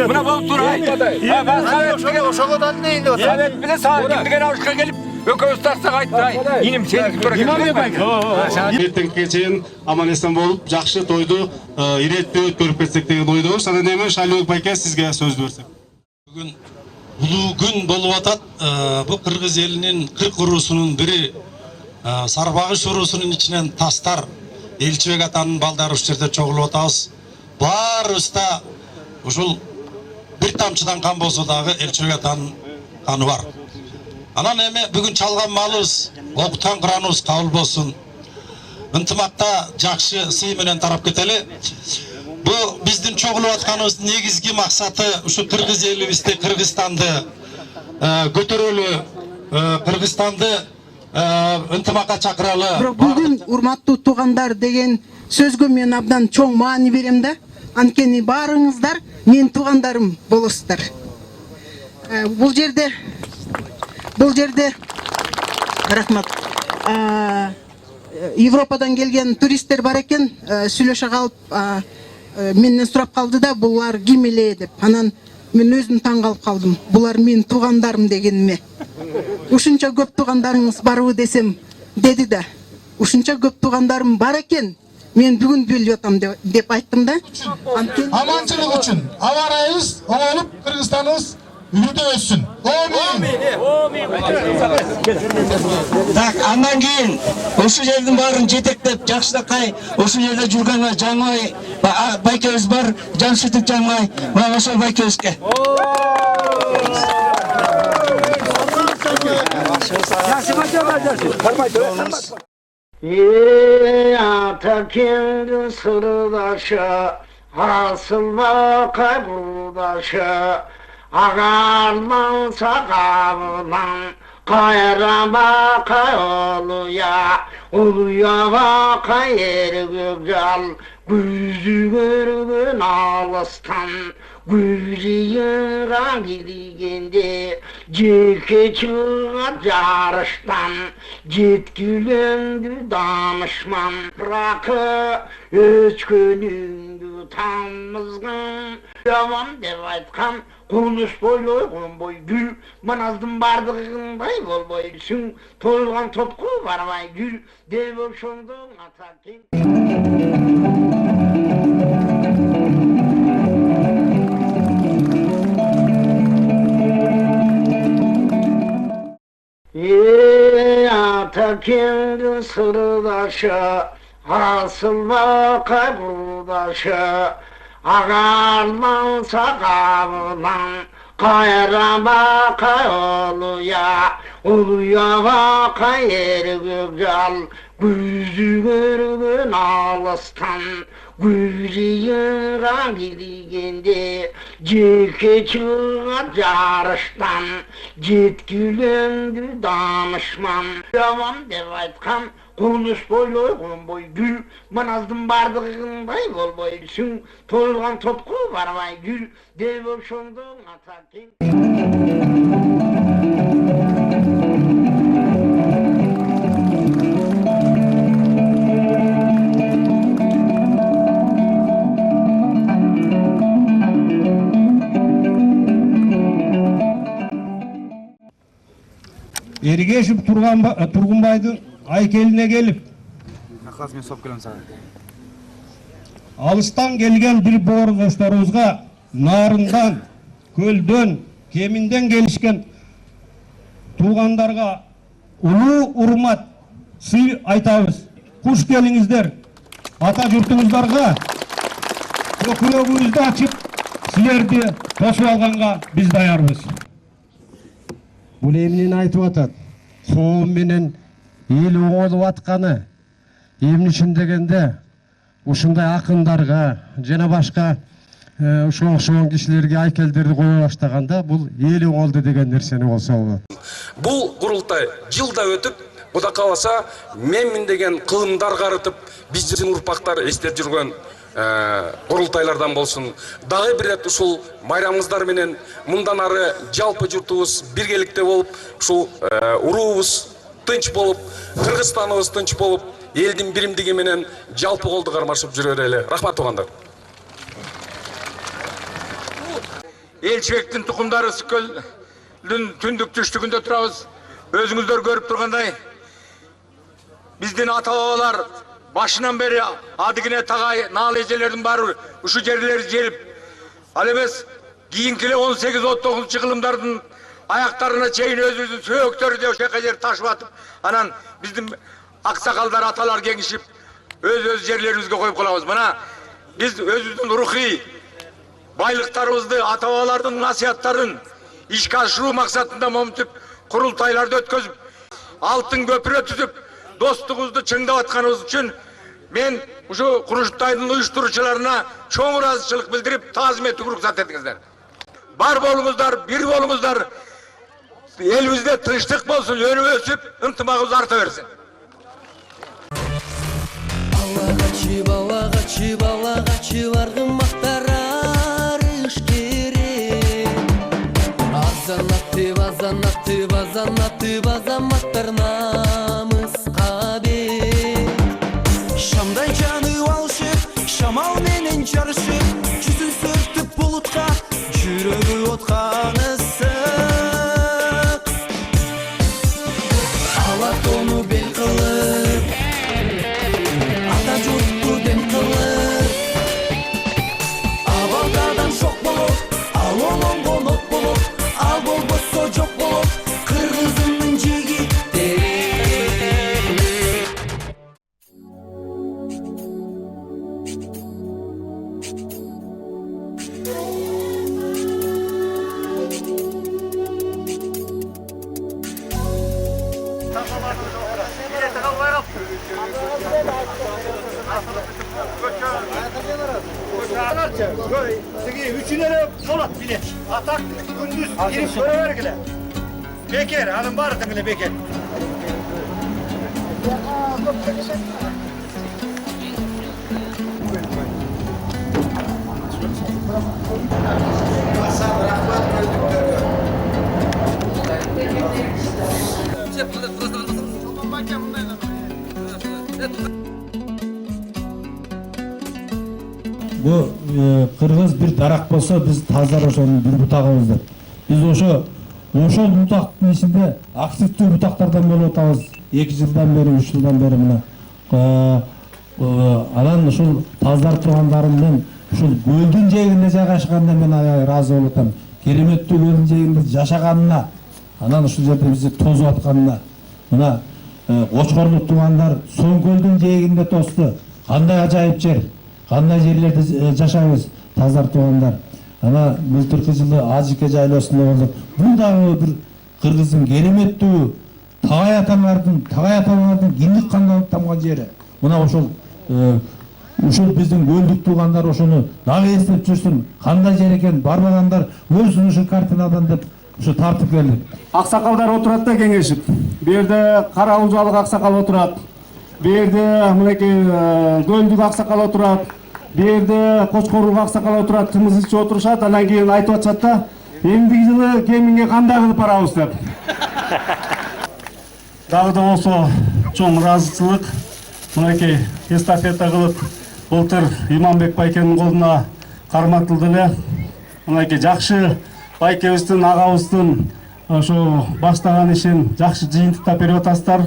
Buna bak Turay. Ben Sovyet'e neydi o? Sovyet bile sağ gittiğine aşka gelip ököztarsak aytay. Inim seni tutura gelip. Ертеңге чейин аман эсен болуп, жакшы тойду иретпей өткөрүп кетсек деген ойдобуз. Анан эми Шайлыбек байке сизге сөз берсек. Бүгүн улуу күн болуп атат. Бу кыргыз элинин 40 уруусунун бири Сарбагыш уруусунун ичинен Тастар Элчибек атанын балдары ушул жерде чогулуп атабыз. Баарыбыз да ушул бир тамчыдан кан болсо дагы Элчибек атанын каны бар. Анан эми бүгүн чалган малыбыз, окутан кыраныбыз кабыл болсун. Ынтымакта жакшы сый менен тарап кетели. Бу биздин чогулуп атканыбыздын негизги максаты ушу кыргыз элибизди, Кыргызстанды көтөрөлү, Кыргызстанды ынтымакка чакыралы. Бүгүн урматтуу туугандар деген сөзгө мен абдан чоң маани берем да. Анткени баарыңыздар менин туугандарым болосуздар. Бул жерде рахмат. Европадан келген туристтер бар экен, сүйлөшө калып менден сурап калды да, булар ким эле деп. Анан мен өзүм таң калып калдым. Булар менин туугандарым дегениме. Ушунча көп туугандарыңыз барбы десем, деди да. Ушунча көп туугандарым бар экен. Мен бүгүн билип атам деп айттым да. Аманчылык үчүн аба ырайыбыз оңолуп, Кыргызстаныбыз үлгүдө өссүн. Так, андан кийин ушул жердин баарын жетектеп, жакшынакай ушул жерде жүргөн Жаңбай байкебиз бар, Жамшитов Жаңбай, мына ошол байкебизге. Ata kendi sırdaşı, asılma kaybırdaşı, ağarman sakavman, kayrama oluya vaka yeri gögal, güzü görgün ağlastan, güzü yıran gidigende, ceke çığa jarıştan, jetkilendü danışman, bırakı öçkönündü tamızgın, yaman dep aytkan, konuş boyloy konboy gül, manazdın bardığınday bolboy sün, toyulgan topku barmay gül, dep oşondun atakin. Ata kendi sırdaşı, asılma kaybırdaşı, ağarman sakavman, kayrama oluya vaka yeri gögal, güzü görgün ağlastan, güzü yıran gidigende, ceke çığa jarıştan, jetkilendü danışman, yaman dep aytkan, konuş boyloy konboy gül, manazdın bardığınday bolboy sün, toyulgan topku barmay gül, dep oşondun atakin. Эргешев Тургунбайдын айкелине келип, алыстан келген бир боордошторубузга Нарындан, Көлдөн, Кеминден келишкен туугандарга улуу урмат, сый айтабыз. Куш келиңиздер. Ата журтуңуздарга көкүрөгүбүздү ачып, силерди тосуп алганга биз даярбыз. Бул эмнени айтып атат? Коом менен эл оңолуп атканы. Эмне дегенде ушундай акындарга жана башка ошого окшогон кишилерге айкелдерди кое баштаганда бул эл оңолду деген нерсени болсо болот. Бул курултай жылда өтүп, Құда қаласа, менмін деген қылымдар қарытып, біздің ұрпақтар естеп жүрген құрылтайлардан болсын. Дағы бір рет ұшыл майрамыздар менен мұндан ары жалпы жұртуыз біргелікте болып, ұшыл ұруыз тынч болып, Қырғызстанымыз тынч болып, елдің биримдиги менен жалпы қолды қармашып жүрер эле. Рахмат туғандар. Елшібектің тұқымдары Сүкөлдің түндік түштігінде тұрабыз. Өзіңіздер көріп тұрғандай, біздің ата-бабалар башынан бері адыгіне тағай нал ежелердің бары ұшы жерлері жеріп, ал емес кейінкіле 18-19 жылымдардың аяқтарына чейін өзіміздің сүйектері де өшеқа жер ташып атып, анан біздің ақсақалдар, аталар кеңішіп, өз жерлерімізге қойып қаламыз. Мына біз өзіміздің рухи байлықтарымызды, ата-бабалардың насихаттарын ишке ашыру мақсатында момтып, құрылтайларды өткізіп, алтын көпір өткізіп, достығымызды чыңдап атқанымыз үшін мен ұшы құрылтайдың ұйыштырушыларына чоң разышылық білдіріп, тазиметті рұқсат етіңіздер. Бар болыңыздар, бір болыңыздар, елімізде тыныштық болсын, өніп өсіп, ынтымағымыз арта берсін. Балағачы барғым мақтарар ішкере. Азанатты азаматтар намыс қабе. Шамдай жаны алшып, шамал менен жарышып, жүзін сөртіп бұлытқа, жүрегі отқаны сық. Алатону бел қылып, ата жұртты дем қылып, абалдадан шоқ болып, ал олонғон от болып, ал болбосо жоқ болып, Қырғызымның жігіттері. Üçüleri Polat bilet. Atak gündüz girip göre vergile. Bekir, hanım var tengile Bekir. Bu Kırgız bir darak bolsa biz tazlar ошонун bir butağımız деп. Biz ошол butактын içinde aktifti butaklardan болуп атабыз. 2 жылдан бери, 3 жылдан бери мына. Анан ушул таздар туугандарым менен ушул көлдүн жээгинде жайгашканда мен аябай ыраазы болуп атам. Кереметтүү көлдүн жээгинде жашаганына, анан ушул жерде бизди тосуп атканына. Мына Кочкорлук туугандар Соң көлдүн жээгинде тосту. Кандай ажайып жер. Кандай жерлерде жашайбыз, таздар туугандар. Ана былтыркы жылы Ажыке жайлоосунда болдук. Бул дагы бир Кыргыздын кереметтүү тагай аталардын киндик кандалып тамган жери. Мына ошол биздин көлдүк туугандар ошону дагы эстеп жүрсүн. Кандай жер экен барбагандар көрсүн ушу картинадан деп ушу тартып келдик. Аксакалдар отурат да кеңешип. Бу жерде Кара Ужалык аксакал отурат. Бу жерде мынакей көлдүк аксакал отурат. Бу жерде Кочкорлук аксакал отурат, кымыз ичип отурушат, анан кийин айтып атышат да, эмдиги жылы кеминге кандай кылып барабыз деп. Дагы да болсо чоң ыраазычылык, мынакей эстафета кылып, былтыр Иманбек байкенин колуна карматылды эле. Мынакей жакшы байкебиздин, агабыздын ошо баштаган ишин жакшы жыйынтыктап берип атасыздар.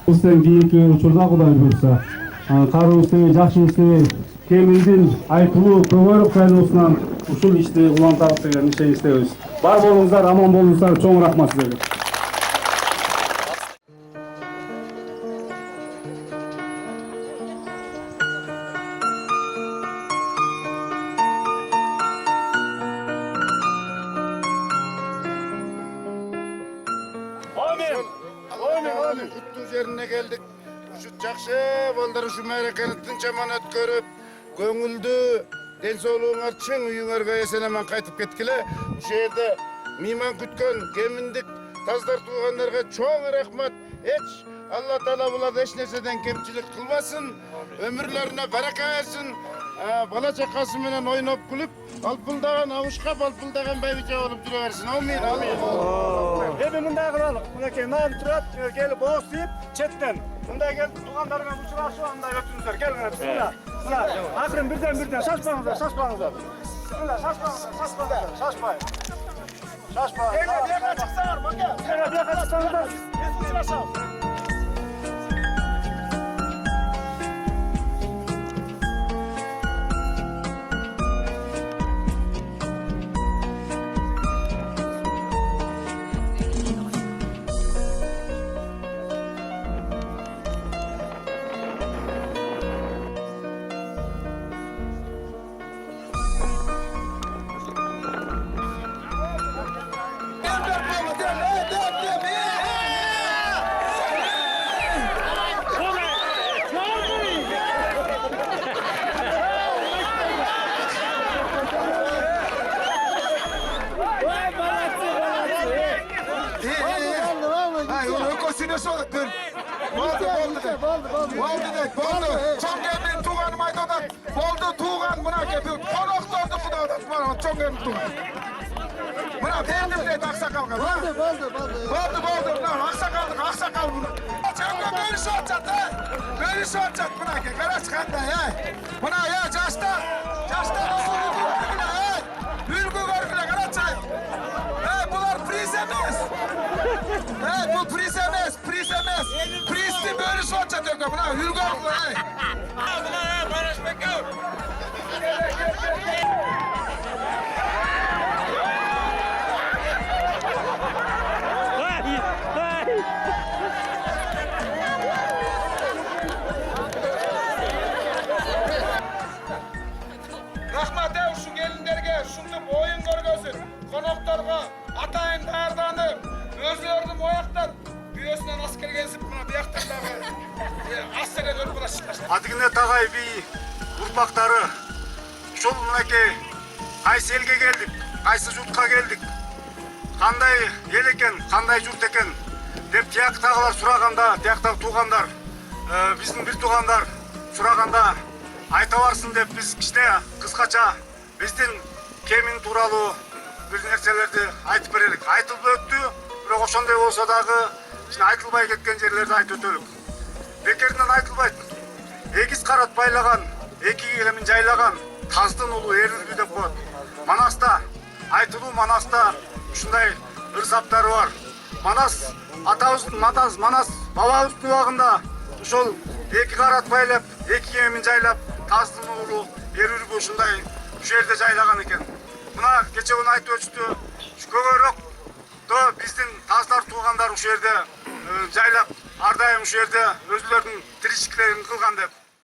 Бизden кийинки учурда Кудай буйрса, каруу иштебей, жакшы иштебей, кеминдин айтылуу көбөрүк жайлоосунан ушул ишти улантабыз деген ишеничтебиз. Бар болуңуздар, аман болуңуздар, чоң рахмат силерге. Kuttuz yerine geldik. Şu jakşı balдар şu merekeni tınçaman ötkörüp, көңүлдүү, ден соолугуңар чың үйүңөргө эсен-аман кайтып кеткиле. Ушул жерде мейман күткөн кеминдик таздар туугандарга чоң рахмат. Эч Allah Teala bularda eş nerseden kemçilik kılmasın. Ömürlerine bereket versin. Bala çakası menen oynap kulüp alpıldagan avuşka balpıldagan baybice olup duruversin. Amin. Amin. Hep mınday kılalım. Mınakey nam turat gelip boğuz deyip çetten. Mınday gelip tuğanlarına uçurarsa onday öpsünüzler. Gelin hep. Bismillah. Bismillah. Akırın birden saçmanızlar. Bismillah. Saçmayın. Şaşmayın. Bir yaka çıksanlar bak. Bir yaka çıksanlar. Biz uçurarsak. Çok emin tuğanım aydadan. Boldu tuğan buna gibi. Konaklandı bu da. Bana çok emin tuğan. Buna verdim dedi aksakalga. Boldu. Buna aksakal buna. Çanga böyle şey olacak ha. Böyle şey olacak buna ki. Kara çıkanda ya. Buna ya Casta usulü buna ya. Ülgü görgüle kara çay. Bunlar priz emez. Bu priz emez. Prizli böyle şey olacak diyor buna. Ülgü görgüle. Buna barışmak yok. Rahmat şu gelinlerge şuntup oyun görgösün. Konaklarga atayın dağırdanı. Özlördüm oyaktan. Büyösünden asker gezip buna bir yaktarlarga. Askere dönüp buna çıkmışlar. Adıgine tağay bir urpakları. Şol mınakey kaysı elge geldik, kaysı jurtқа geldik. Qандай ел екен, қандай жұрт екен деп тияқтағылар сұрағанда, тияқтағы туғандар, біздің бір туғандар сұрағанда айта барсын деп біз кішкене қысқаша біздің кемин туралы бір нәрселерді айтып берелік. Айтылып өтті, бірақ ошондой болса дағы айтылбай кеткен жерлерді айтып өтелік. Бекерінен айтылбайды. Егіз қарат байлаған, екі кемін жайлаған таздың ұлы ерілгі деп қояды. Манаста, айтылу Манаста ушундай ырсаптары бар. Манас атабыздын Манас бабабыздын убагында ошол эки карат байлап, эки кемин жайлап, таздын уулу эрүргү ушундай ушу жерде жайлаган экен. Мына кече күнү айтып өтүштү. Көбүрөөк биздин таздар туугандар ушу жерде жайлап, ар дайым ушу жерде өзүлөрүнүн тиричиликтерин кылган деп.